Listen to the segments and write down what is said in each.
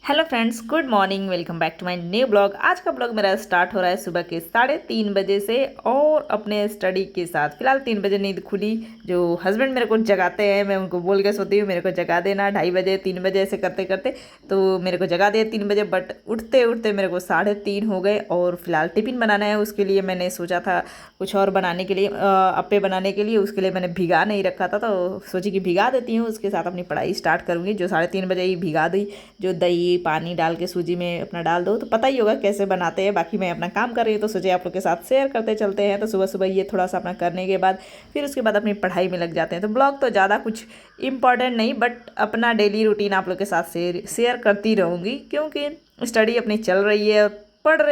Hello friends, good morning. Welcome back to my new blog. आज का blog मेरा start हो रहा है सुबह के 3:30 बजे से और अपने स्टडी के साथ। फिलहाल 3 बजे नींद खुली। जो हस्बैंड मेरे को जगाते हैं, मैं उनको बोल के सोती हूँ मेरे को जगा देना 2:30 बजे 3 बजे ऐसे करते करते, तो मेरे को जगा दिया 3 बजे। बट उठते उठते मेरे को 3:30 हो गए। और फिलहाल टिफ़िन बनाना है, उसके लिए मैंने सोचा था कुछ और बनाने के लिए, अप्पे बनाने के लिए। उसके लिए मैंने भिगा नहीं रखा था, तो सोची कि भिगा देती हूँ, उसके साथ अपनी पढ़ाई स्टार्ट करूँगी। जो 3:30 बजे ही भिगा दी। जो दही पानी डाल के सूजी में अपना डाल दो, तो पता ही होगा कैसे बनाते हैं। बाकी मैं अपना काम कर रही हूँ, तो सोचे आप लोग के साथ शेयर करते चलते हैं। तो सुबह सुबह ये थोड़ा सा अपना करने के बाद फिर उसके बाद अपनी पढ़ाई में लग जाते हैं। तो ब्लॉग तो ज़्यादा कुछ इम्पॉर्टेंट नहीं, बट अपना डेली रूटीन आप लोग के साथ शेयर करती रहूँगी, क्योंकि स्टडी अपनी चल रही है। पढ़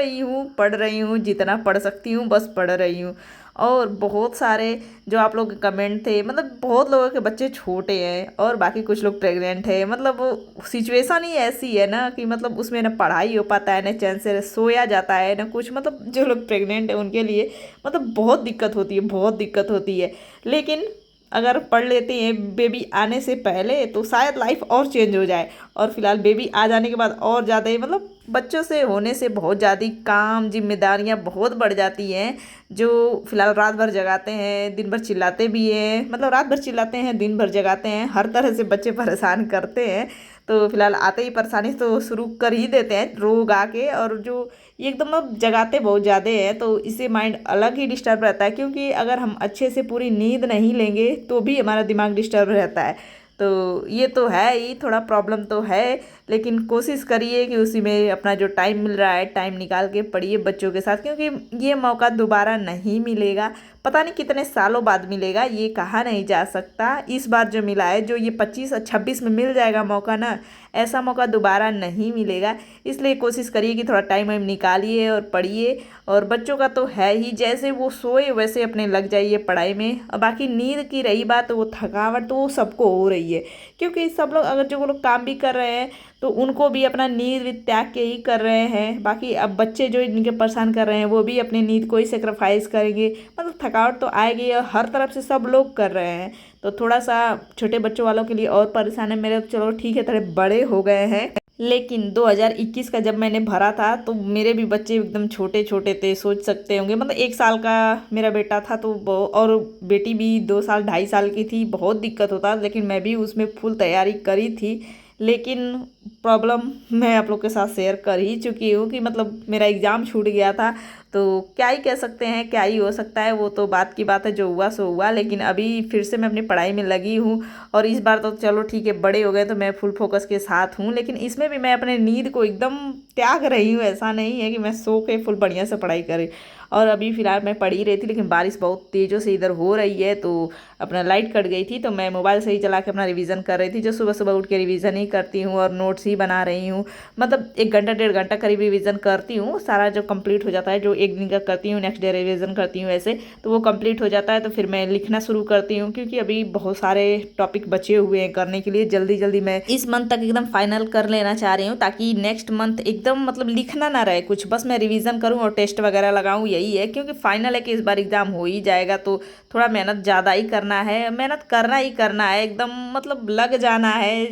रही हूँ जितना पढ़ सकती हूँ, बस पढ़ रही हूँ। और बहुत सारे जो आप लोग कमेंट थे, मतलब बहुत लोगों के बच्चे छोटे हैं और बाकी कुछ लोग प्रेग्नेंट है। मतलब वो सिचुएशन ही ऐसी है ना कि मतलब उसमें ना पढ़ाई हो पाता है, ना चैन से सोया जाता है, ना कुछ। मतलब जो लोग प्रेग्नेंट है उनके लिए मतलब बहुत दिक्कत होती है, बहुत दिक्कत होती है। लेकिन अगर पढ़ लेते हैं बेबी आने से पहले, तो शायद लाइफ और चेंज हो जाए। और फिलहाल बेबी आ जाने के बाद और ज़्यादा ही, मतलब बच्चों से होने से बहुत ज़्यादा काम जिम्मेदारियां बहुत बढ़ जाती हैं। जो फिलहाल रात भर जगाते हैं, दिन भर चिल्लाते भी हैं। मतलब रात भर चिल्लाते हैं, दिन भर जगाते हैं, हर तरह से बच्चे परेशान करते हैं। तो फिलहाल आते ही परेशानी तो शुरू कर ही देते हैं रोग आके। और जो ये एकदम अब जगाते बहुत ज़्यादा है, तो इससे माइंड अलग ही डिस्टर्ब रहता है। क्योंकि अगर हम अच्छे से पूरी नींद नहीं लेंगे तो भी हमारा दिमाग डिस्टर्ब रहता है। तो ये तो है ही, थोड़ा प्रॉब्लम तो है। लेकिन कोशिश करिए कि उसी में अपना जो टाइम मिल रहा है, टाइम निकाल के पढ़िए बच्चों के साथ। क्योंकि ये मौका दोबारा नहीं मिलेगा, पता नहीं कितने सालों बाद मिलेगा, ये कहा नहीं जा सकता। इस बार जो मिला है, जो ये 25 और 26 में मिल जाएगा मौका ना, ऐसा मौका दोबारा नहीं मिलेगा। इसलिए कोशिश करिए कि थोड़ा टाइम वाइम निकालिए और पढ़िए। और बच्चों का तो है ही, जैसे वो सोए वैसे अपने लग जाइए पढ़ाई में। और बाकी नींद की रही बात, तो वो थकावट तो वो सबको हो रही है। क्योंकि सब लोग, अगर जो लोग काम भी कर रहे हैं, तो उनको भी अपना नींद भी त्याग के ही कर रहे हैं। बाकी अब बच्चे जो इनके परेशान कर रहे हैं, वो भी अपनी नींद को ही सेक्रीफाइस करेंगे। मतलब थकावट तो आएगी, और हर तरफ से सब लोग कर रहे हैं। तो थोड़ा सा छोटे बच्चों वालों के लिए और परेशान है। मेरे तो चलो ठीक है, थोड़े बड़े हो गए हैं। लेकिन 2021 का जब मैंने भरा था, तो मेरे भी बच्चे एकदम छोटे छोटे थे, सोच सकते होंगे। मतलब 1 साल का मेरा बेटा था, तो और बेटी भी 2 साल 2.5 साल की थी। बहुत दिक्कत होता, लेकिन मैं भी उसमें फुल तैयारी करी थी। लेकिन प्रॉब्लम मैं आप लोग के साथ शेयर कर ही चुकी हूँ कि मतलब मेरा एग्ज़ाम छूट गया था। तो क्या ही कह सकते हैं, क्या ही हो सकता है, वो तो बात की बात है, जो हुआ सो हुआ। लेकिन अभी फिर से मैं अपनी पढ़ाई में लगी हूँ। और इस बार तो चलो ठीक है, बड़े हो गए तो मैं फुल फोकस के साथ हूँ। लेकिन इसमें भी मैं अपने नींद को एकदम त्याग रही हूँ। ऐसा नहीं है कि मैं सो के फुल बढ़िया से पढ़ाई करी। और अभी फ़िलहाल मैं पढ़ ही रही थी, लेकिन बारिश बहुत तेज़ों से इधर हो रही है, तो अपना लाइट कट गई थी। तो मैं मोबाइल से ही चला के अपना रिवीजन कर रही थी। जो सुबह सुबह उठ के रिवीजन ही करती हूँ और नोट्स ही बना रही हूँ। मतलब 1 घंटा 1.5 घंटा करीब रिवीजन करती हूँ। सारा जो कंप्लीट हो जाता है, जो एक दिन का करती हूँ, नेक्स्ट डे रिवीजन करती हूँ ऐसे, तो वो कंप्लीट हो जाता है। तो फिर मैं लिखना शुरू करती हूँ, क्योंकि अभी बहुत सारे टॉपिक बचे हुए हैं करने के लिए। जल्दी जल्दी मैं इस मंथ तक एकदम फाइनल कर लेना चाह रही हूँ, ताकि नेक्स्ट मंथ एकदम मतलब लिखना ना रहे कुछ, बस मैं रिवीजन करूँ और टेस्ट वगैरह लगाऊँ, यही है। क्योंकि फाइनल है कि इस बार एग्जाम हो ही जाएगा, तो थोड़ा मेहनत ज़्यादा ही करना है, मेहनत करना ही करना है, एकदम मतलब लग जाना है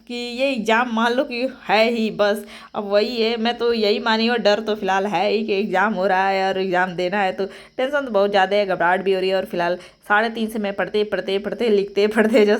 कि ये एग्ज़ाम मान लो कि है ही बस। अब वही है, मैं तो यही मानी। और डर तो फिलहाल है ही कि एग्ज़ाम हो रहा है और एग्ज़ाम देना है, तो टेंशन तो बहुत ज़्यादा है, घबराहट भी हो रही है। और फिलहाल 3:30 से मैं पढ़ते पढ़ते पढ़ते लिखते पढ़ते जो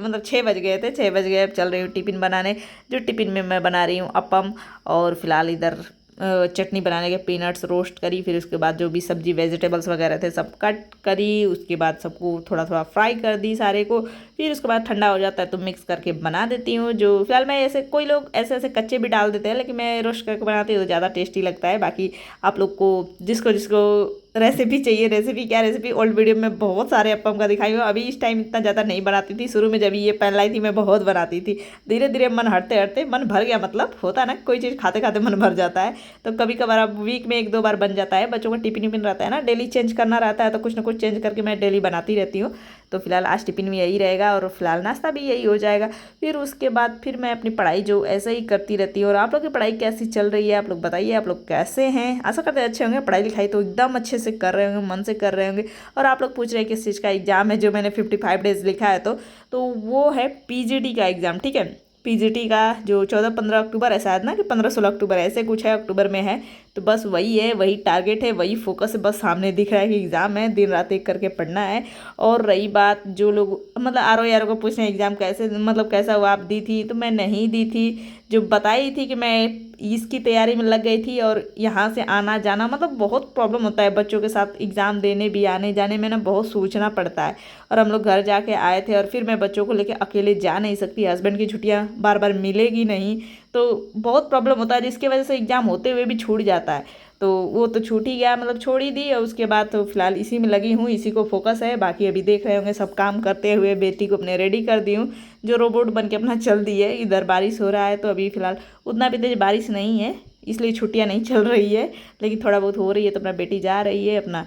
मतलब 6 बज गए थे, 6 बज गए। अब चल रही हूँ टिफ़िन बनाने। जो टिफ़िन में मैं बना रही हूँ अपम। और फिलहाल इधर चटनी बनाने के पीनट्स रोस्ट करी। फिर उसके बाद जो भी सब्जी वेजिटेबल्स वगैरह थे सब कट करी। उसके बाद सबको थोड़ा थोड़ा फ्राई कर दी सारे को। फिर उसके बाद ठंडा हो जाता है तो मिक्स करके बना देती हूँ। जो फिलहाल मैं ऐसे, कोई लोग ऐसे ऐसे कच्चे भी डाल देते हैं, लेकिन मैं रोस्ट करके बनाती हूँ तो ज़्यादा टेस्टी लगता है। बाकी आप लोग को जिसको जिसको रेसिपी चाहिए, रेसिपी क्या, रेसिपी ओल्ड वीडियो में बहुत सारे अपम का दिखाई हूँ। अभी इस टाइम इतना ज़्यादा नहीं बनाती थी, शुरू में जब ये पैन लाई थी मैं बहुत बनाती थी। धीरे धीरे मन हटते हटते मन भर गया। मतलब होता है ना, कोई चीज़ खाते खाते मन भर जाता है। तो कभी कभार अब वीक में 1-2 बार बन जाता है। बच्चों का टिफिन विफिन रहता है ना, डेली चेंज करना रहता है, तो कुछ ना कुछ चेंज करके मैं डेली बनाती रहती हूँ। तो फिलहाल आज टिफिन में यही रहेगा, और फिलहाल नाश्ता भी यही हो जाएगा। फिर उसके बाद फिर मैं अपनी पढ़ाई जो ऐसे ही करती रहती हूँ। और आप लोग की पढ़ाई कैसी चल रही है, आप लोग बताइए, आप लोग कैसे हैं। आशा करते हैं अच्छे होंगे। पढ़ाई लिखाई तो एकदम अच्छे से कर रहे होंगे, मन से कर रहे होंगे। और आप लोग पूछ रहे हैं किस चीज़ का एग्जाम है, जो मैंने 55 डेज लिखा है, तो वो है पीजीडी का एग्ज़ाम, ठीक है। पीजीटी का जो 14-15 अक्टूबर है शायद ना, कि 15-16 अक्टूबर ऐसे कुछ है, अक्टूबर में है। तो बस वही है, वही टारगेट है, वही फोकस है, बस सामने दिख रहा है कि एग्ज़ाम है, दिन रात एक करके पढ़ना है। और रही बात जो लोग मतलब आर को पूछ रहे हैं एग्ज़ाम कैसे मतलब कैसा हुआ, आप दी थी? तो मैं नहीं दी थी। जो बताई थी कि मैं इसकी तैयारी में लग गई थी और यहाँ से आना जाना मतलब बहुत प्रॉब्लम होता है बच्चों के साथ, एग्ज़ाम देने भी आने जाने में ना बहुत सोचना पड़ता है। और हम लोग घर जाके आए थे और फिर मैं बच्चों को लेके अकेले जा नहीं सकती, हस्बैंड की छुट्टियाँ बार बार मिलेगी नहीं, तो बहुत प्रॉब्लम होता है, जिसकी वजह से एग्ज़ाम होते हुए भी छूट जाता है। तो वो तो छूट ही गया, मतलब छोड़ ही दी। और उसके बाद तो फिलहाल इसी में लगी हूँ, इसी को फोकस है। बाकी अभी देख रहे होंगे सब काम करते हुए बेटी को अपने रेडी कर दी हूँ, जो रोबोट बन के अपना चल दी है। इधर बारिश हो रहा है तो अभी फ़िलहाल उतना भी तेज बारिश नहीं है, इसलिए छुट्टियां नहीं चल रही है, लेकिन थोड़ा बहुत हो रही है। तो अपना बेटी जा रही है, अपना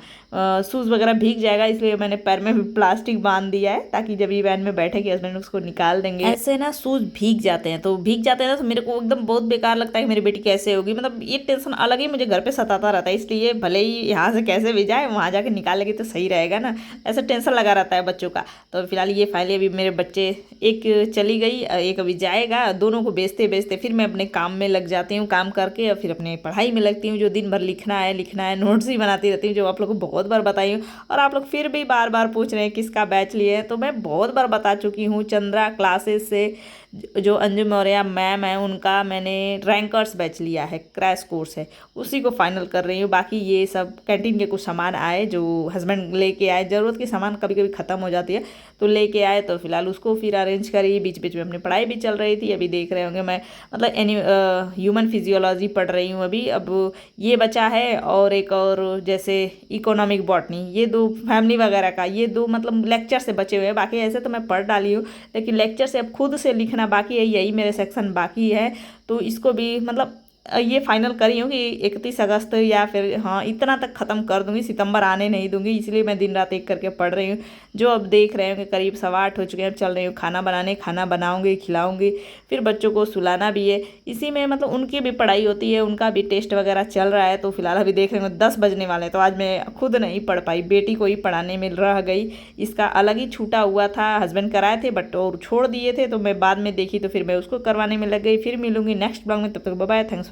शूज़ वगैरह भीग जाएगा, इसलिए मैंने पैर में भी प्लास्टिक बांध दिया है, ताकि जब ये वैन में बैठेगी हस्बैंड उसको निकाल देंगे। ऐसे ना शूज़ भीग जाते हैं, तो भीग जाते हैं ना, तो मेरे को एकदम बहुत बेकार लगता है कि मेरी बेटी कैसे होगी, मतलब ये टेंशन अलग ही मुझे घर पे सताता रहता है। इसलिए भले ही यहाँ से कैसे भी जाए, वहाँ जाके निकालेगी तो सही रहेगा ना, ऐसा टेंशन लगा रहता है बच्चों का। तो फिलहाल ये फाइलें अभी मेरे बच्चे, एक चली गई, एक अभी जाएगा, दोनों को बेचते बेचते फिर मैं अपने काम में लग जाती हूँ, काम करके और फिर अपने पढ़ाई में लगती हूँ। जो दिन भर लिखना है, नोट्स ही बनाती रहती हूँ, जो आप लोग को बहुत बार बताई हूँ। और आप लोग फिर भी बार बार पूछ रहे हैं किसका बैच लिए हैं, तो मैं बहुत बार बता चुकी हूँ। चंद्रा क्लासेस से जो अंजू मौर्य मैम है, उनका मैंने रैंकर्स बैच लिया है, क्रैश कोर्स है, उसी को फाइनल कर रही हूँ। बाकी ये सब कैंटीन के कुछ सामान आए जो हस्बैंड लेके आए, ज़रूरत के सामान कभी कभी ख़त्म हो जाती है तो लेके आए, तो फिलहाल उसको फिर अरेंज करी। बीच बीच में अपनी पढ़ाई भी चल रही थी। अभी देख रहे होंगे मैं मतलब ह्यूमन फिजियोलॉजी पढ़ रही हूँ अभी। अब ये बचा है और एक और जैसे इकोनॉमिक बॉटनी, ये दो फैमिली वगैरह का, ये दो मतलब लेक्चर से बचे हुए हैं। बाकी ऐसे तो मैं पढ़ डाली हूँ, लेकिन लेक्चर से अब खुद से लिखना बाकी है, यही मेरे सेक्शन बाकी है। तो इसको भी मतलब ये फाइनल करी हूँ कि 31 अगस्त या फिर हाँ इतना तक ख़त्म कर दूँगी, सितंबर आने नहीं दूँगी, इसलिए मैं दिन रात एक करके पढ़ रही हूँ। जो अब देख रहे हो कि करीब 8:15 हो चुके हैं, अब चल रही हूँ खाना बनाने, खाना बनाऊँगी, खिलाऊँगी, फिर बच्चों को सुलाना भी है। इसी में मतलब उनकी भी पढ़ाई होती है, उनका भी टेस्ट वगैरह चल रहा है। तो फिलहाल अभी देख रहे हो 10 बजने वाले हैं, तो आज मैं खुद नहीं पढ़ पाई, बेटी को ही पढ़ाने में रह गई। इसका अलग ही छूटा हुआ था, हस्बैंड कराए थे बट और छोड़ दिए थे, तो मैं बाद में देखी तो फिर मैं उसको करवाने में लग गई। फिर मिलूंगी नेक्स्ट ब्लॉग में, तब तक बाय बाय, थैंक्स।